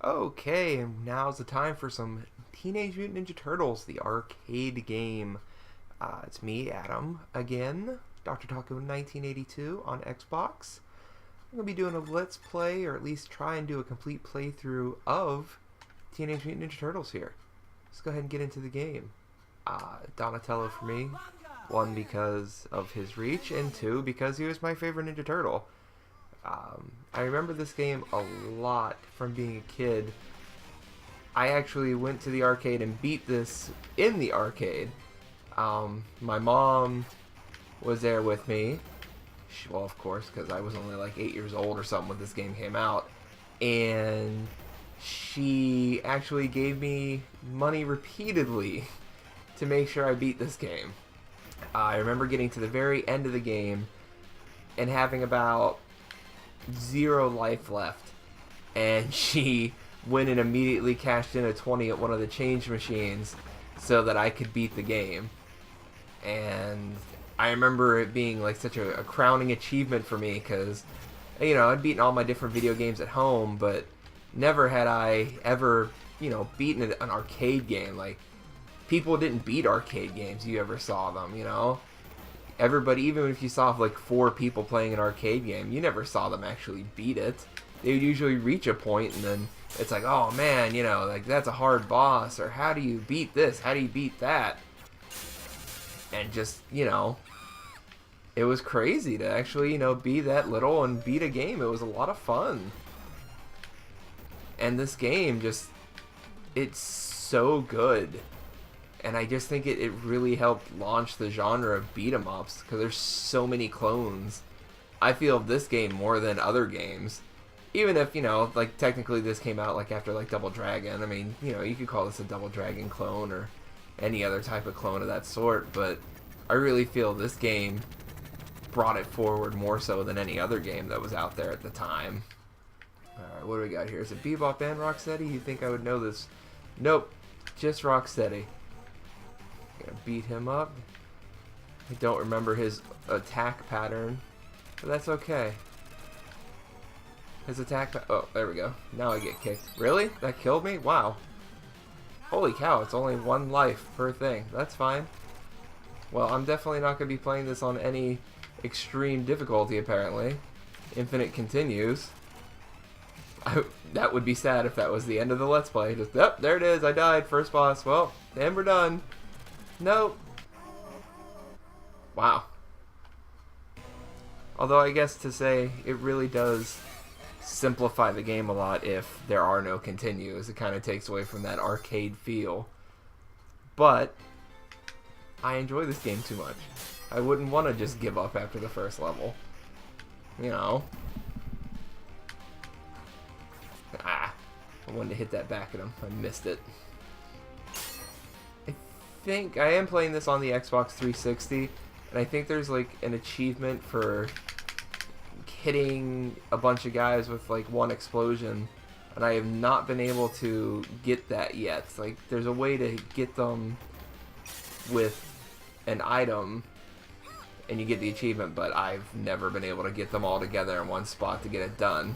Okay, and now's the time for some Teenage Mutant Ninja Turtles, the arcade game. It's me, Adam, again, Dr. Taco 1982 on Xbox. I'm going to be doing a Let's Play, or at least try and do a complete playthrough of Teenage Mutant Ninja Turtles here. Let's go ahead and get into the game. Donatello for me. One, because of his reach, and two, because he was my favorite Ninja Turtle. I remember this game a lot from being a kid. I actually went to the arcade and beat this in the arcade. My mom was there with me. Well, of course, because I was only like 8 years old or something when this game came out. And she actually gave me money repeatedly to make sure I beat this game. I remember getting to the very end of the game and having about 0 life left, and she went and immediately cashed in a 20 at one of the change machines so that I could beat the game. And I remember it being like such a crowning achievement for me, because you know, I'd beaten all my different video games at home, but never had I ever, you know, beaten an arcade game. Like, people didn't beat arcade games, you ever saw them, you know? Everybody, even if you saw like 4 people playing an arcade game, you never saw them actually beat it. They would usually reach a point and then it's like, oh man, you know, like that's a hard boss, or how do you beat this? How do you beat that? And just, you know, it was crazy to actually, you know, be that little and beat a game. It was a lot of fun. And this game just, it's so good. And I just think it really helped launch the genre of beat-em-ups, because there's so many clones. I feel of this game more than other games. Even if, you know, like technically this came out like after like Double Dragon. I mean, you know, you could call this a Double Dragon clone or any other type of clone of that sort, but I really feel this game brought it forward more so than any other game that was out there at the time. Alright, what do we got here? Is it Bebop and Rocksteady? You'd think I would know this. Nope, just Rocksteady. Gonna beat him up. I don't remember his attack pattern, but that's okay. His attack oh, there we go. Now I get kicked. Really? That killed me? Wow. Holy cow, it's only 1 life per thing. That's fine. Well, I'm definitely not going to be playing this on any extreme difficulty, apparently. Infinite continues. That would be sad if that was the end of the Let's Play. Just, yep, there it is. I died. First boss. Well, and we're done. Nope. Wow. Although I guess to say it really does simplify the game a lot if there are no continues. It kind of takes away from that arcade feel. But I enjoy this game too much. I wouldn't want to just give up after the first level. You know. I wanted to hit that back at him. I missed it. I think I am playing this on the Xbox 360, and I think there's like an achievement for hitting a bunch of guys with like 1 explosion, and I have not been able to get that yet. Like, there's a way to get them with an item and you get the achievement, but I've never been able to get them all together in one spot to get it done.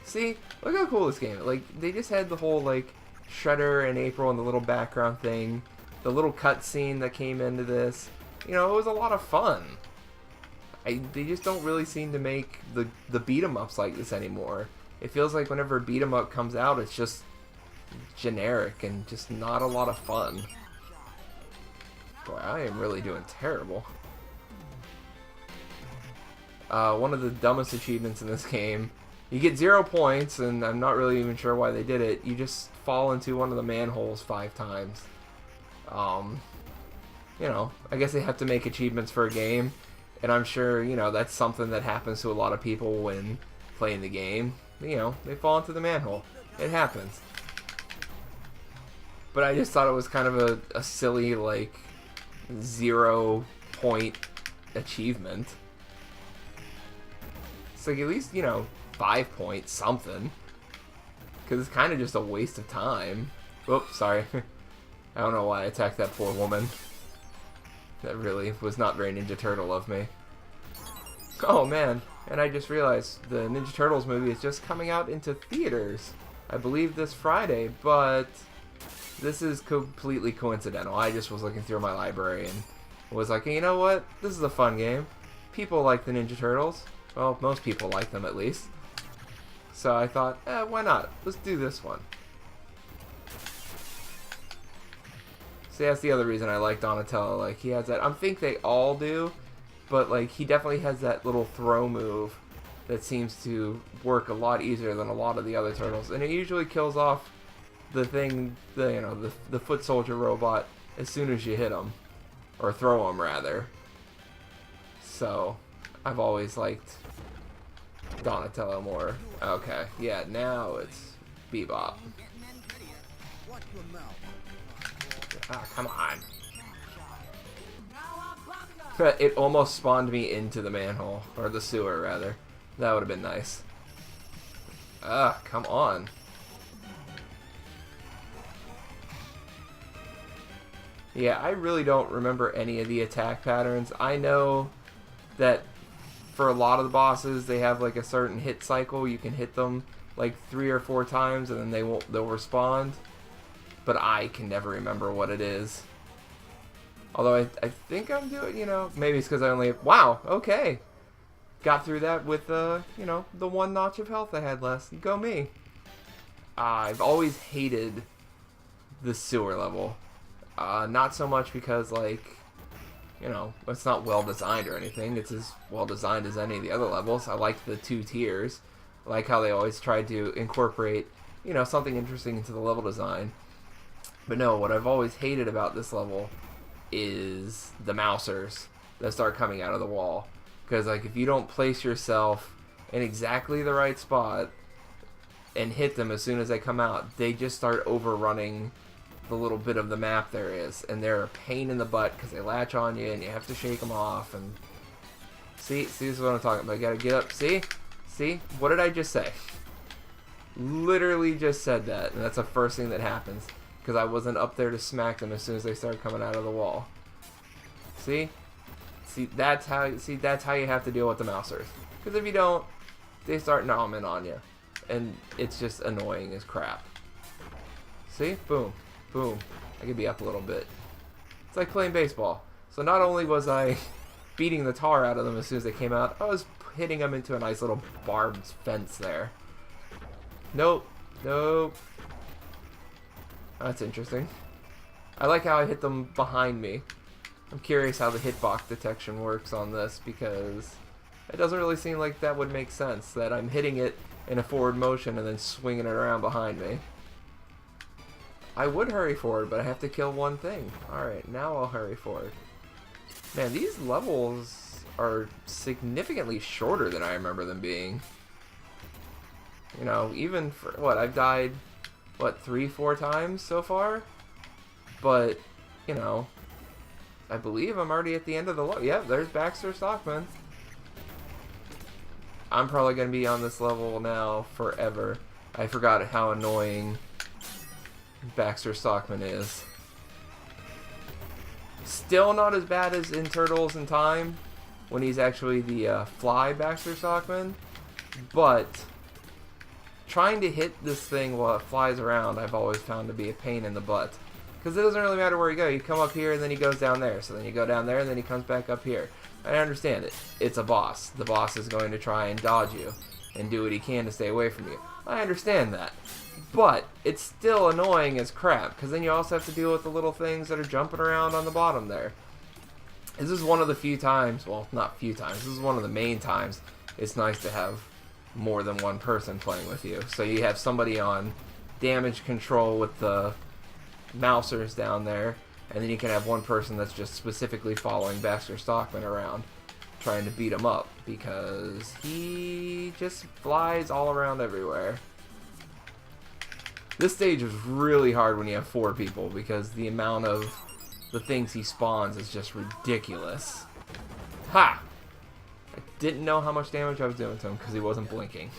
See, look how cool this game is. Like, they just had the whole like Shredder and April and the little background thing, the little cutscene that came into this. You know, it was a lot of fun. They just don't really seem to make the beat-em-ups like this anymore. It feels like whenever a beat-em-up comes out, it's just generic and just not a lot of fun. Boy, I am really doing terrible. One of the dumbest achievements in this game, you get 0 points, and I'm not really even sure why they did it. You just fall into one of the manholes 5 times. You know, I guess they have to make achievements for a game, and I'm sure, you know, that's something that happens to a lot of people when playing the game. You know, they fall into the manhole. It happens. But I just thought it was kind of a silly, like, 0 point achievement. It's like, at least, you know, 5 points, something. Because it's kind of just a waste of time. Oops, sorry. I don't know why I attacked that poor woman. That really was not very Ninja Turtle of me. Oh man, And I just realized the Ninja Turtles movie is just coming out into theaters, I believe this Friday, but this is completely coincidental. I just was looking through my library and was like, you know what? This is a fun game. People like the Ninja Turtles. Well, most people like them at least. So I thought, why not? Let's do this one. See, that's the other reason I like Donatello. Like, he has that. I think they all do, but like, he definitely has that little throw move that seems to work a lot easier than a lot of the other turtles, and it usually kills off the thing, the foot soldier robot as soon as you hit him, or throw him rather. So, I've always liked Donatello more. Okay, yeah, now it's Bebop. Ah, come on. It almost spawned me into the manhole, or the sewer rather. That would have been nice. Ah, come on. Yeah, I really don't remember any of the attack patterns. I know that for a lot of the bosses, they have like a certain hit cycle. You can hit them like 3 or 4 times and then they'll respond. But I can never remember what it is. Although I think I'm doing, maybe it's because I only... Wow, okay. Got through that with, the 1 notch of health I had less. Go me. I've always hated the sewer level. Not so much because, like, it's not well designed or anything. It's as well designed as any of the other levels. I like the 2 tiers. I like how they always tried to incorporate, something interesting into the level design. But no, what I've always hated about this level is the mousers that start coming out of the wall. Because, like, if you don't place yourself in exactly the right spot and hit them as soon as they come out, they just start overrunning the little bit of the map there is. And they're a pain in the butt because they latch on you and you have to shake them off. And see, this is what I'm talking about. You gotta get up. See? What did I just say? Literally just said that. And that's the first thing that happens. Because I wasn't up there to smack them as soon as they started coming out of the wall. See, that's how you have to deal with the mousers. Because if you don't, they start nomming on you, and it's just annoying as crap. See, boom, boom. I could be up a little bit. It's like playing baseball. So not only was I beating the tar out of them as soon as they came out, I was hitting them into a nice little barbed fence there. Nope. That's interesting. I like how I hit them behind me. I'm curious how the hitbox detection works on this, because it doesn't really seem like that would make sense, that I'm hitting it in a forward motion and then swinging it around behind me. I would hurry forward, but I have to kill one thing. Alright, now I'll hurry forward. Man, these levels are significantly shorter than I remember them being. Even for, what, I've died... 3-4 times so far? But, I believe I'm already at the end of the level. Yep, there's Baxter Stockman. I'm probably going to be on this level now forever. I forgot how annoying Baxter Stockman is. Still not as bad as in Turtles in Time, when he's actually the fly Baxter Stockman, but... trying to hit this thing while it flies around, I've always found to be a pain in the butt. Because it doesn't really matter where you go. You come up here and then he goes down there. So then you go down there and then he comes back up here. I understand it. It's a boss. The boss is going to try and dodge you and do what he can to stay away from you. I understand that. But it's still annoying as crap. Because then you also have to deal with the little things that are jumping around on the bottom there. This is one of the few times, well, not few times. This is one of the main times it's nice to have more than one person playing with you. So you have somebody on damage control with the mousers down there, and then you can have one person that's just specifically following Baxter Stockman around, trying to beat him up, because he just flies all around everywhere. This stage is really hard when you have 4 people, because the amount of the things he spawns is just ridiculous. Ha! I didn't know how much damage I was doing to him because he wasn't blinking.